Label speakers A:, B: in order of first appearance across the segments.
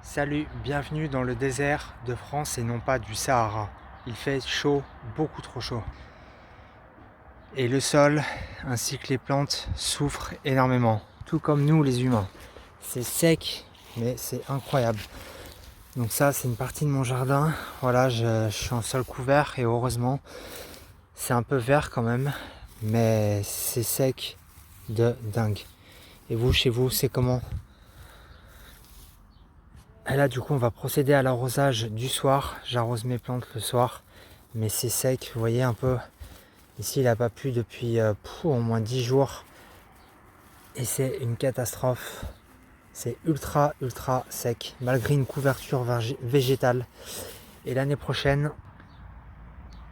A: Salut, bienvenue dans le désert de France et non pas du Sahara. Il fait chaud, beaucoup trop chaud. Et le sol ainsi que les plantes souffrent énormément, tout comme nous les humains. C'est sec, mais c'est incroyable. Donc ça, c'est une partie de mon jardin. Voilà, je suis en sol couvert et heureusement, c'est un peu vert quand même, mais c'est sec de dingue. Et vous, chez vous, c'est comment ? Et là, du coup, on va procéder à l'arrosage du soir. J'arrose mes plantes le soir, mais c'est sec. Vous voyez un peu, ici, il n'a pas plu depuis au moins 10 jours. Et c'est une catastrophe. C'est ultra, ultra sec, malgré une couverture végétale. Et l'année prochaine,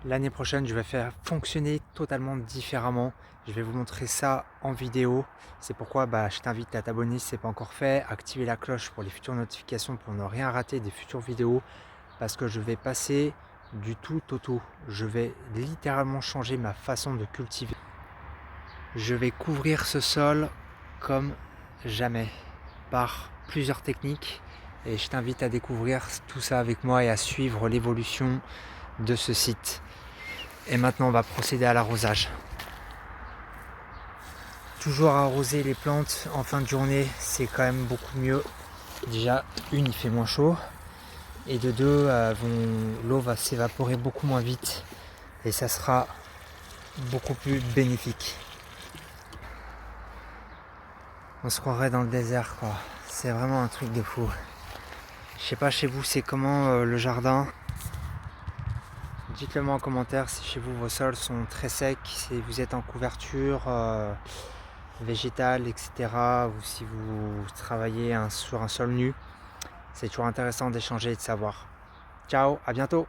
A: je vais faire fonctionner totalement différemment. Je vais vous montrer ça en vidéo. C'est pourquoi je t'invite à t'abonner si ce n'est pas encore fait, activer la cloche pour les futures notifications pour ne rien rater des futures vidéos. Parce que je vais passer du tout au tout. Je vais littéralement changer ma façon de cultiver. Je vais couvrir ce sol comme jamais par plusieurs techniques. Et je t'invite à découvrir tout ça avec moi et à suivre l'évolution de ce site. Et maintenant, on va procéder à l'arrosage. Toujours arroser les plantes en fin de journée, c'est quand même beaucoup mieux. Déjà, il fait moins chaud. Et de deux, l'eau va s'évaporer beaucoup moins vite. Et ça sera beaucoup plus bénéfique. On se croirait dans le désert, quoi. C'est vraiment un truc de fou. Je sais pas chez vous, c'est comment le jardin. Dites-le moi en commentaire si chez vous vos sols sont très secs, si vous êtes en couverture végétale, etc. Ou si vous travaillez sur un sol nu. C'est toujours intéressant d'échanger et de savoir. Ciao, à bientôt!